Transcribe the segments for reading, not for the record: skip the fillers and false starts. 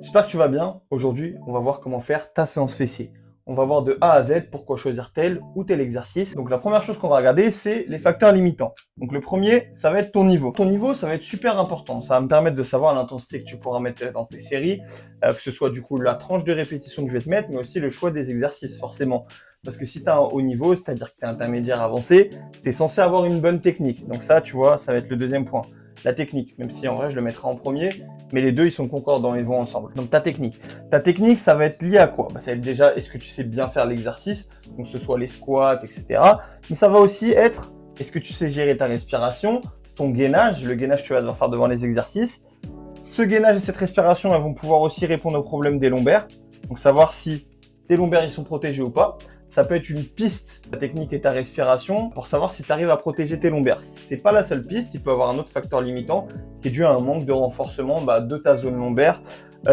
J'espère que tu vas bien. Aujourd'hui, on va voir comment faire ta séance fessier. On va voir de A à Z pourquoi choisir tel ou tel exercice. Donc la première chose qu'on va regarder, c'est les facteurs limitants. Donc le premier, ça va être ton niveau. Ton niveau, ça va être super important. Ça va me permettre de savoir l'intensité que tu pourras mettre dans tes séries, que ce soit du coup la tranche de répétition que je vais te mettre, mais aussi le choix des exercices, forcément. Parce que si tu as un haut niveau, c'est-à-dire que tu es intermédiaire avancé, tu es censé avoir une bonne technique. Donc ça, tu vois, ça va être le deuxième point. La technique, même si en vrai je le mettrai en premier, mais les deux ils sont concordants, ils vont ensemble. Donc ta technique. Ta technique, ça va être lié à quoi? Ça va être déjà, est-ce que tu sais bien faire l'exercice, donc ce soit les squats, etc. Mais ça va aussi être, est-ce que tu sais gérer ta respiration, ton gainage, le gainage que tu vas devoir faire devant les exercices. Ce gainage et cette respiration, elles vont pouvoir aussi répondre aux problèmes des lombaires. Donc savoir si tes lombaires ils sont protégés ou pas. Ça peut être une piste, ta technique et ta respiration, pour savoir si tu arrives à protéger tes lombaires. C'est pas la seule piste, il peut y avoir un autre facteur limitant qui est dû à un manque de renforcement de ta zone lombaire,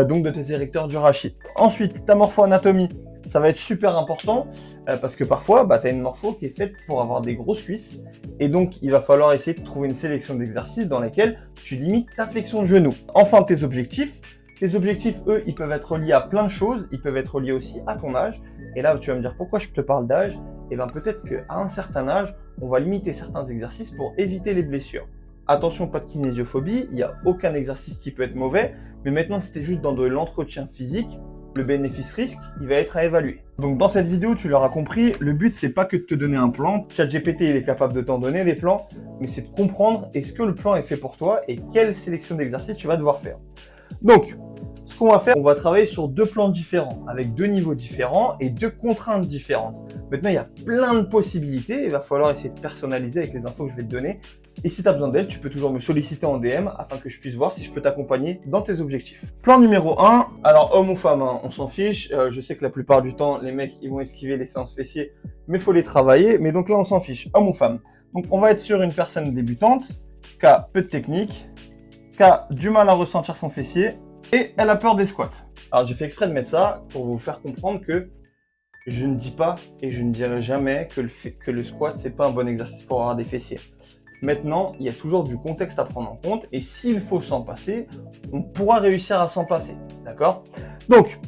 donc de tes érecteurs du rachis. Ensuite, ta morpho-anatomie, ça va être super important parce que parfois, tu as une morpho qui est faite pour avoir des grosses cuisses et donc il va falloir essayer de trouver une sélection d'exercices dans lesquels tu limites ta flexion de genou. Enfin, tes objectifs. Tes objectifs, eux, ils peuvent être liés à plein de choses. Ils peuvent être liés aussi à ton âge. Et là, tu vas me dire pourquoi je te parle d'âge. Et bien peut-être qu'à un certain âge, on va limiter certains exercices pour éviter les blessures. Attention, pas de kinésiophobie. Il n'y a aucun exercice qui peut être mauvais. Mais maintenant, si tu juste dans de l'entretien physique, le bénéfice-risque, il va être à évaluer. Donc dans cette vidéo, tu l'auras compris, le but, c'est pas que de te donner un plan. ChatGPT, il est capable de t'en donner des plans. Mais c'est de comprendre est-ce que le plan est fait pour toi et quelle sélection d'exercices tu vas devoir faire. Donc, ce qu'on va faire, on va travailler sur deux plans différents, avec deux niveaux différents et deux contraintes différentes. Maintenant, il y a plein de possibilités, il va falloir essayer de personnaliser avec les infos que je vais te donner. Et si tu as besoin d'aide, tu peux toujours me solliciter en DM afin que je puisse voir si je peux t'accompagner dans tes objectifs. Plan numéro 1, alors homme ou femme, on s'en fiche. Je sais que la plupart du temps, les mecs, ils vont esquiver les séances fessiers, mais il faut les travailler. Mais donc là, on s'en fiche, homme ou femme. Donc on va être sur une personne débutante, qui a peu de technique, qui a du mal à ressentir son fessier, et elle a peur des squats. Alors j'ai fait exprès de mettre ça pour vous faire comprendre que je ne dis pas et je ne dirai jamais que le squat c'est pas un bon exercice pour avoir des fessiers. Maintenant, il y a toujours du contexte à prendre en compte et s'il faut s'en passer, on pourra réussir à s'en passer. D'accord? Donc,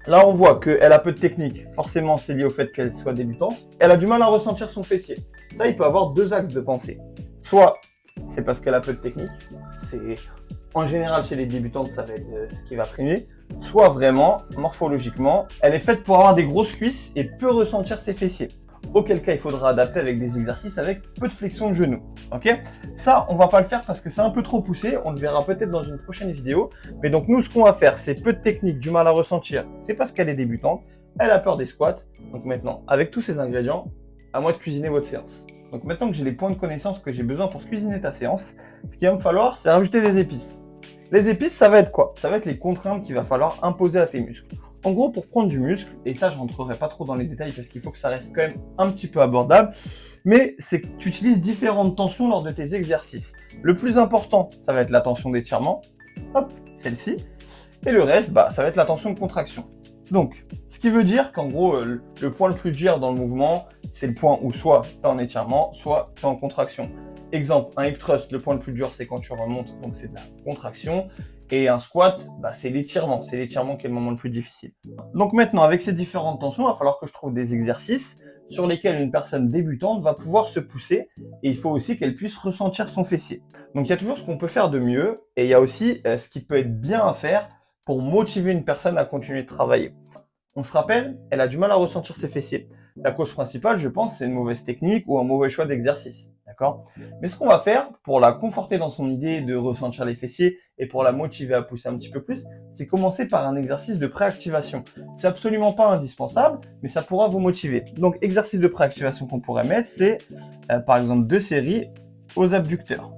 là on voit qu'elle a peu de technique. Forcément, c'est lié au fait qu'elle soit débutante. Elle a du mal à ressentir son fessier. Ça, il peut avoir deux axes de pensée. Soit c'est parce qu'elle a peu de technique. En général, chez les débutantes, ça va être ce qui va primer. Soit vraiment, morphologiquement, elle est faite pour avoir des grosses cuisses et peut ressentir ses fessiers. Auquel cas, il faudra adapter avec des exercices avec peu de flexion de genoux. Ok? Ça, on va pas le faire parce que c'est un peu trop poussé. On le verra peut-être dans une prochaine vidéo. Mais donc, nous, ce qu'on va faire, c'est peu de technique, du mal à ressentir. C'est parce qu'elle est débutante. Elle a peur des squats. Donc maintenant, avec tous ces ingrédients, à moi de cuisiner votre séance. Donc maintenant que j'ai les points de connaissance que j'ai besoin pour cuisiner ta séance, ce qu'il va me falloir, c'est rajouter des épices. Les épices, ça va être quoi? Ça va être les contraintes qu'il va falloir imposer à tes muscles. En gros, pour prendre du muscle, et ça je rentrerai pas trop dans les détails parce qu'il faut que ça reste quand même un petit peu abordable, mais c'est que tu utilises différentes tensions lors de tes exercices. Le plus important, ça va être la tension d'étirement, hop, celle-ci, et le reste, ça va être la tension de contraction. Donc, ce qui veut dire qu'en gros, le point le plus dur dans le mouvement, c'est le point où soit tu es en étirement, soit tu es en contraction. Exemple, un hip thrust, le point le plus dur, c'est quand tu remontes, donc c'est de la contraction. Et un squat, c'est l'étirement. C'est l'étirement qui est le moment le plus difficile. Donc maintenant, avec ces différentes tensions, il va falloir que je trouve des exercices sur lesquels une personne débutante va pouvoir se pousser. Et il faut aussi qu'elle puisse ressentir son fessier. Donc il y a toujours ce qu'on peut faire de mieux. Et il y a aussi ce qui peut être bien à faire pour motiver une personne à continuer de travailler. On se rappelle, elle a du mal à ressentir ses fessiers. La cause principale, je pense, c'est une mauvaise technique ou un mauvais choix d'exercice. D'accord? Mais ce qu'on va faire pour la conforter dans son idée de ressentir les fessiers et pour la motiver à pousser un petit peu plus, c'est commencer par un exercice de préactivation. C'est absolument pas indispensable, mais ça pourra vous motiver. Donc, exercice de préactivation qu'on pourrait mettre, c'est par exemple 2 séries aux abducteurs.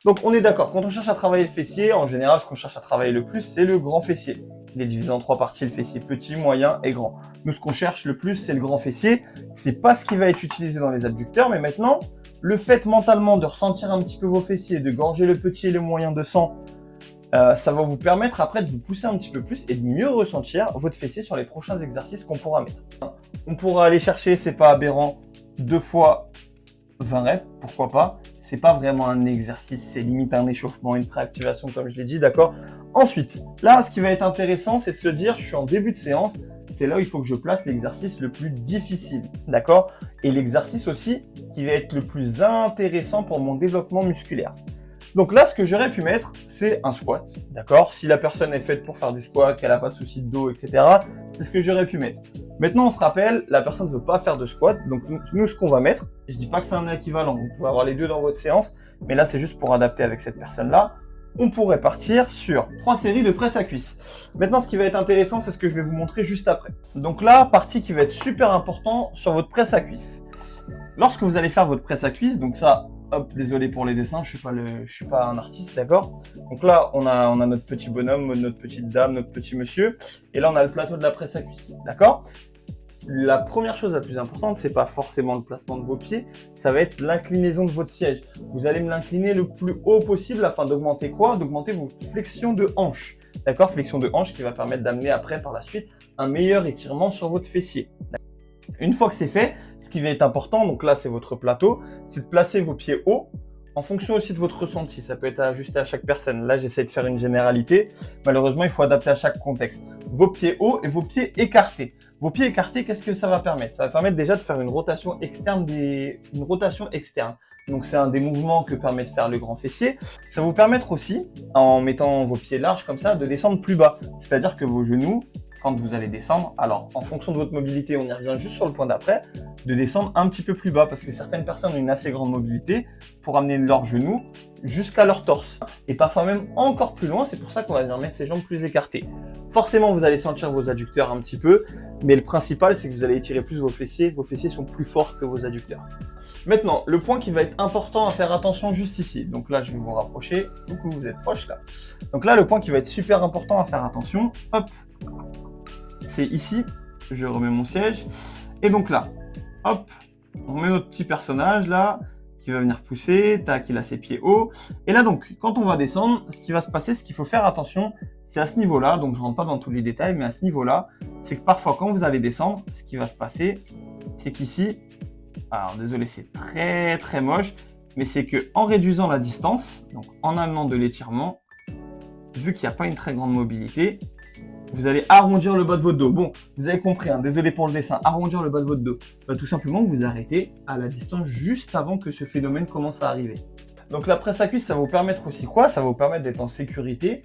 Donc, on est d'accord, quand on cherche à travailler le fessier, en général, ce qu'on cherche à travailler le plus, c'est le grand fessier. Il est divisé en 3 parties, le fessier petit, moyen et grand. Nous, ce qu'on cherche le plus, c'est le grand fessier. C'est pas ce qui va être utilisé dans les abducteurs, mais maintenant, le fait mentalement de ressentir un petit peu vos fessiers, de gorger le petit et le moyen de sang, ça va vous permettre après de vous pousser un petit peu plus et de mieux ressentir votre fessier sur les prochains exercices qu'on pourra mettre. On pourra aller chercher, c'est pas aberrant, 2 fois 20 reps, pourquoi pas. C'est pas vraiment un exercice, c'est limite un échauffement, une préactivation comme je l'ai dit, d'accord? Ensuite, là, ce qui va être intéressant, c'est de se dire, je suis en début de séance, c'est là où il faut que je place l'exercice le plus difficile, d'accord? Et l'exercice aussi qui va être le plus intéressant pour mon développement musculaire. Donc là, ce que j'aurais pu mettre, c'est un squat, d'accord? Si la personne est faite pour faire du squat, qu'elle n'a pas de souci de dos, etc., c'est ce que j'aurais pu mettre. Maintenant, on se rappelle, la personne ne veut pas faire de squat, donc nous, ce qu'on va mettre, je dis pas que c'est un équivalent, vous pouvez avoir les deux dans votre séance, mais là, c'est juste pour adapter avec cette personne-là. On pourrait partir sur 3 séries de presse à cuisse. Maintenant, ce qui va être intéressant, c'est ce que je vais vous montrer juste après. Donc là, partie qui va être super important sur votre presse à cuisse. Lorsque vous allez faire votre presse à cuisse, donc ça, hop, désolé pour les dessins, je suis pas un artiste, d'accord? Donc là, on a notre petit bonhomme, notre petite dame, notre petit monsieur, et là, on a le plateau de la presse à cuisse, d'accord? La première chose la plus importante, c'est pas forcément le placement de vos pieds, ça va être l'inclinaison de votre siège. Vous allez me l'incliner le plus haut possible afin d'augmenter quoi? D'augmenter vos flexions de hanche. D'accord? Flexion de hanche qui va permettre d'amener après, par la suite, un meilleur étirement sur votre fessier. Une fois que c'est fait, ce qui va être important, donc là c'est votre plateau, c'est de placer vos pieds hauts en fonction aussi de votre ressenti. Ça peut être ajusté à chaque personne. Là, j'essaie de faire une généralité. Malheureusement, il faut adapter à chaque contexte. Vos pieds hauts et vos pieds écartés. Vos pieds écartés, qu'est-ce que ça va permettre? Ça va permettre déjà de faire une rotation externe. Donc, c'est un des mouvements que permet de faire le grand fessier. Ça va vous permettre aussi, en mettant vos pieds larges comme ça, de descendre plus bas. C'est-à-dire que vos genoux, quand vous allez descendre, alors en fonction de votre mobilité, on y revient juste sur le point d'après, de descendre un petit peu plus bas parce que certaines personnes ont une assez grande mobilité pour amener leurs genoux jusqu'à leur torse et parfois même encore plus loin. C'est pour ça qu'on va venir mettre ses jambes plus écartées. Forcément, vous allez sentir vos adducteurs un petit peu, mais le principal, c'est que vous allez étirer plus vos fessiers. Vos fessiers sont plus forts que vos adducteurs. Maintenant, le point qui va être important à faire attention juste ici. Donc là, je vais vous rapprocher. Coucou, vous êtes proche là. Donc là, le point qui va être super important à faire attention, hop, c'est ici. Je remets mon siège. Et donc là, hop, on met notre petit personnage là, qui va venir pousser, tac, il a ses pieds hauts. Et là donc, quand on va descendre, ce qui va se passer, ce qu'il faut faire attention, c'est à ce niveau-là, donc je rentre pas dans tous les détails, mais à ce niveau-là, c'est que parfois quand vous allez descendre, ce qui va se passer, c'est qu'ici, alors désolé, c'est très très moche, mais c'est que en réduisant la distance, donc en amenant de l'étirement, vu qu'il n'y a pas une très grande mobilité, vous allez arrondir le bas de votre dos. Bon, vous avez compris, hein, désolé pour le dessin, arrondir le bas de votre dos. Bah, tout simplement, vous arrêtez à la distance juste avant que ce phénomène commence à arriver. Donc la presse à cuisse, ça va vous permettre aussi quoi? Ça va vous permettre d'être en sécurité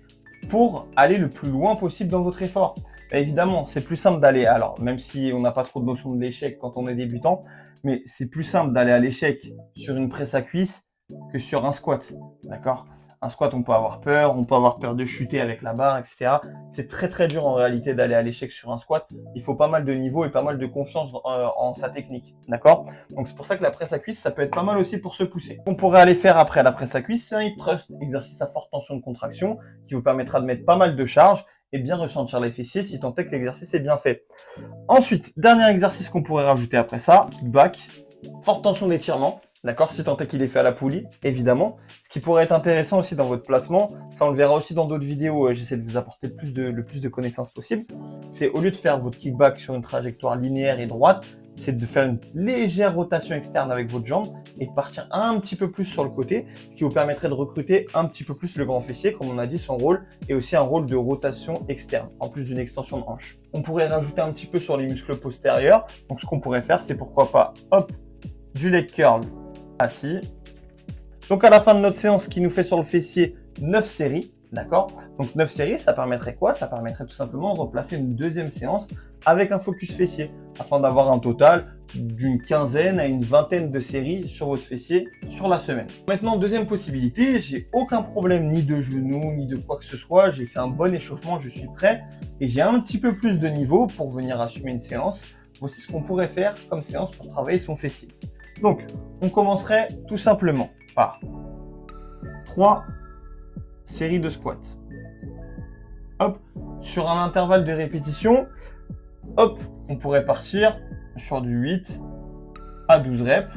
pour aller le plus loin possible dans votre effort. Bah, évidemment, c'est plus simple d'aller, alors même si on n'a pas trop de notion de l'échec quand on est débutant, mais c'est plus simple d'aller à l'échec sur une presse à cuisse que sur un squat, d'accord? Un squat, on peut avoir peur de chuter avec la barre, etc. C'est très très dur en réalité d'aller à l'échec sur un squat. Il faut pas mal de niveau et pas mal de confiance en sa technique, d'accord? Donc c'est pour ça que la presse à cuisse, ça peut être pas mal aussi pour se pousser. On pourrait aller faire après la presse à cuisse, c'est un hip thrust, exercice à forte tension de contraction, qui vous permettra de mettre pas mal de charge et bien ressentir les fessiers si tant est que l'exercice est bien fait. Ensuite, dernier exercice qu'on pourrait rajouter après ça, kickback, forte tension d'étirement. D'accord, si tant est qu'il est fait à la poulie, évidemment. Ce qui pourrait être intéressant aussi dans votre placement, ça on le verra aussi dans d'autres vidéos, j'essaie de vous apporter le plus de connaissances possible, c'est au lieu de faire votre kickback sur une trajectoire linéaire et droite, c'est de faire une légère rotation externe avec votre jambe et de partir un petit peu plus sur le côté, ce qui vous permettrait de recruter un petit peu plus le grand fessier, comme on a dit, son rôle est aussi un rôle de rotation externe, en plus d'une extension de hanche. On pourrait rajouter un petit peu sur les muscles postérieurs, donc ce qu'on pourrait faire, c'est pourquoi pas, hop, du leg curl, assis. Donc à la fin de notre séance, ce qui nous fait sur le fessier 9 séries, d'accord? Donc 9 séries, ça permettrait quoi? Ça permettrait tout simplement de replacer une deuxième séance avec un focus fessier, afin d'avoir un total d'une quinzaine à une vingtaine de séries sur votre fessier sur la semaine. Maintenant, deuxième possibilité, j'ai aucun problème ni de genoux, ni de quoi que ce soit, j'ai fait un bon échauffement, je suis prêt, et j'ai un petit peu plus de niveau pour venir assumer une séance. Voici ce qu'on pourrait faire comme séance pour travailler son fessier. Donc, on commencerait tout simplement par 3 séries de squats. Hop, sur un intervalle de répétition, hop, on pourrait partir sur du 8 à 12 reps.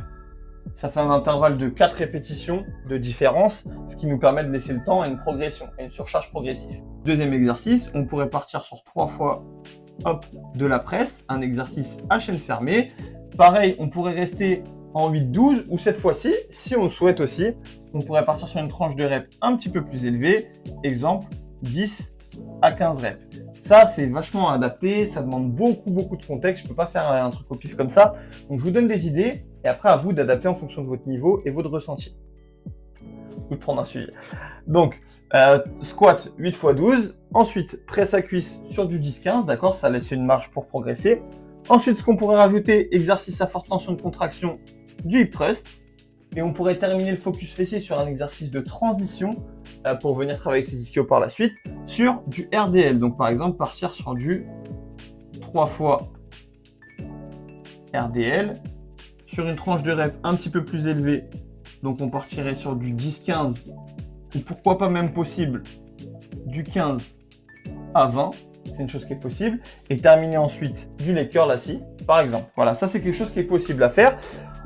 Ça fait un intervalle de 4 répétitions de différence, ce qui nous permet de laisser le temps à une progression, à une surcharge progressive. Deuxième exercice, on pourrait partir sur 3 fois hop, de la presse, un exercice à chaîne fermée. Pareil, on pourrait rester en 8-12 ou cette fois-ci, si on le souhaite aussi, on pourrait partir sur une tranche de reps un petit peu plus élevée. Exemple, 10 à 15 reps. Ça, c'est vachement adapté, ça demande beaucoup de contexte. Je peux pas faire un truc au pif comme ça. Donc, je vous donne des idées et après, à vous d'adapter en fonction de votre niveau et votre ressenti. Ou de prendre un suivi. Donc, squat 8 x 12. Ensuite, presse à cuisse sur du 10-15, d'accord? Ça laisse une marge pour progresser. Ensuite, ce qu'on pourrait rajouter, exercice à forte tension de contraction, du hip thrust. Et on pourrait terminer le focus fessier sur un exercice de transition pour venir travailler ses ischios par la suite sur du RDL. Donc par exemple, partir sur du 3 fois RDL sur une tranche de rep un petit peu plus élevée. Donc on partirait sur du 10-15 ou pourquoi pas même possible du 15 à 20. C'est une chose qui est possible. Et terminer ensuite du leg curl assis, par exemple. Voilà, ça c'est quelque chose qui est possible à faire.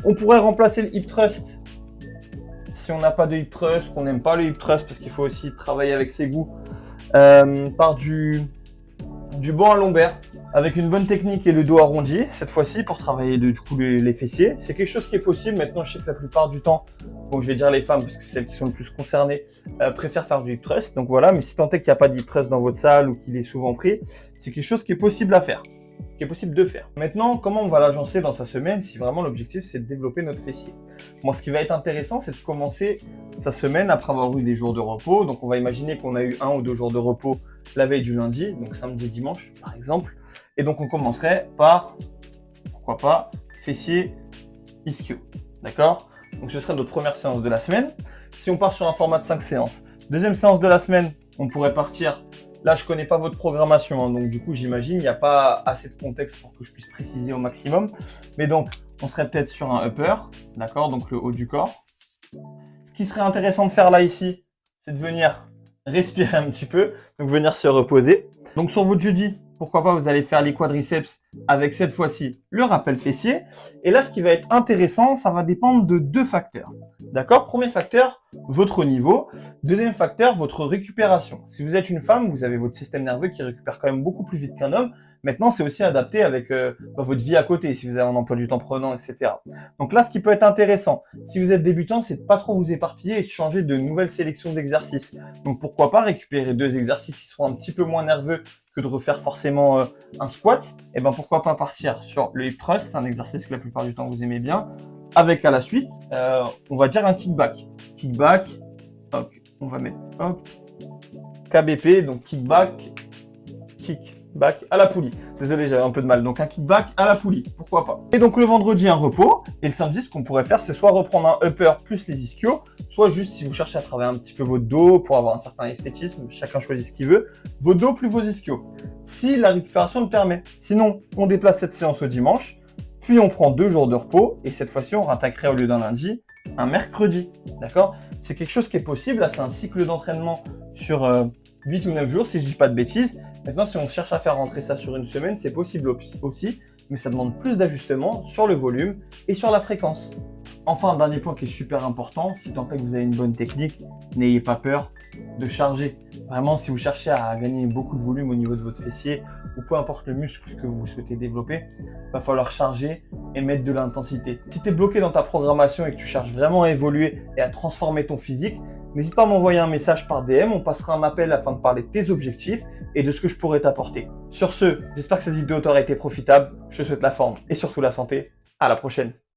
On pourrait remplacer le hip thrust si on n'a pas de hip thrust, qu'on n'aime pas le hip thrust parce qu'il faut aussi travailler avec ses goûts, par du banc à lombaire avec une bonne technique et le dos arrondi cette fois-ci pour travailler du coup les fessiers. C'est quelque chose qui est possible. Maintenant, je sais que la plupart du temps, bon, je vais dire les femmes parce que c'est celles qui sont le plus concernées, préfèrent faire du hip thrust. Donc voilà, mais si tant est qu'il n'y a pas de hip thrust dans votre salle ou qu'il est souvent pris, c'est quelque chose qui est possible à faire. Qui est possible de faire. Maintenant, comment on va l'agencer dans sa semaine si vraiment l'objectif c'est de développer notre fessier? Moi, ce qui va être intéressant, c'est de commencer sa semaine après avoir eu des jours de repos. Donc, on va imaginer qu'on a eu 1 ou 2 jours de repos la veille du lundi, donc samedi, dimanche, par exemple. Et donc, on commencerait par, pourquoi pas, fessier, ischio. D'accord? Donc, ce serait notre première séance de la semaine. Si on part sur un format de 5 séances, deuxième séance de la semaine, on pourrait partir. Là, je connais pas votre programmation, hein, donc du coup, j'imagine il n'y a pas assez de contexte pour que je puisse préciser au maximum. Mais donc, on serait peut-être sur un upper, d'accord, donc le haut du corps. Ce qui serait intéressant de faire là, ici, c'est de venir respirer un petit peu, donc venir se reposer. Donc sur votre jeudi, pourquoi pas, vous allez faire les quadriceps avec cette fois-ci le rappel fessier. Et là, ce qui va être intéressant, ça va dépendre de 2 facteurs. D'accord? Premier facteur, votre niveau. Deuxième facteur, votre récupération. Si vous êtes une femme, vous avez votre système nerveux qui récupère quand même beaucoup plus vite qu'un homme. Maintenant, c'est aussi adapté avec votre vie à côté, si vous avez un emploi du temps prenant, etc. Donc là, ce qui peut être intéressant, si vous êtes débutant, c'est de pas trop vous éparpiller et de changer de nouvelles sélections d'exercices. Donc pourquoi pas récupérer 2 exercices qui seront un petit peu moins nerveux que de refaire forcément un squat. Et ben pourquoi pas partir sur le hip thrust, c'est un exercice que la plupart du temps vous aimez bien. Avec à la suite, on va dire un kickback. Kickback, hop, on va mettre hop, KBP, donc kickback à la poulie. Désolé, j'avais un peu de mal. Donc un kickback à la poulie, pourquoi pas. Et donc le vendredi, un repos. Et le samedi, ce qu'on pourrait faire, c'est soit reprendre un upper plus les ischios, soit juste si vous cherchez à travailler un petit peu votre dos pour avoir un certain esthétisme, chacun choisit ce qu'il veut, votre dos plus vos ischios. Si la récupération le permet. Sinon, on déplace cette séance au dimanche, puis on prend 2 jours de repos, et cette fois-ci, on rattaquerait au lieu d'un lundi, un mercredi. D'accord? C'est quelque chose qui est possible. Là, c'est un cycle d'entraînement sur 8 ou 9 jours, si je dis pas de bêtises. Maintenant, si on cherche à faire rentrer ça sur une semaine, c'est possible aussi, mais ça demande plus d'ajustements sur le volume et sur la fréquence. Enfin, un dernier point qui est super important, si tant est que vous avez une bonne technique, n'ayez pas peur de charger. Vraiment, si vous cherchez à gagner beaucoup de volume au niveau de votre fessier, ou peu importe le muscle que vous souhaitez développer, va falloir charger et mettre de l'intensité. Si tu es bloqué dans ta programmation et que tu cherches vraiment à évoluer et à transformer ton physique, n'hésite pas à m'envoyer un message par DM, on passera un appel afin de parler de tes objectifs et de ce que je pourrais t'apporter. Sur ce, j'espère que cette vidéo t'aura été profitable, je te souhaite la forme et surtout la santé. À la prochaine.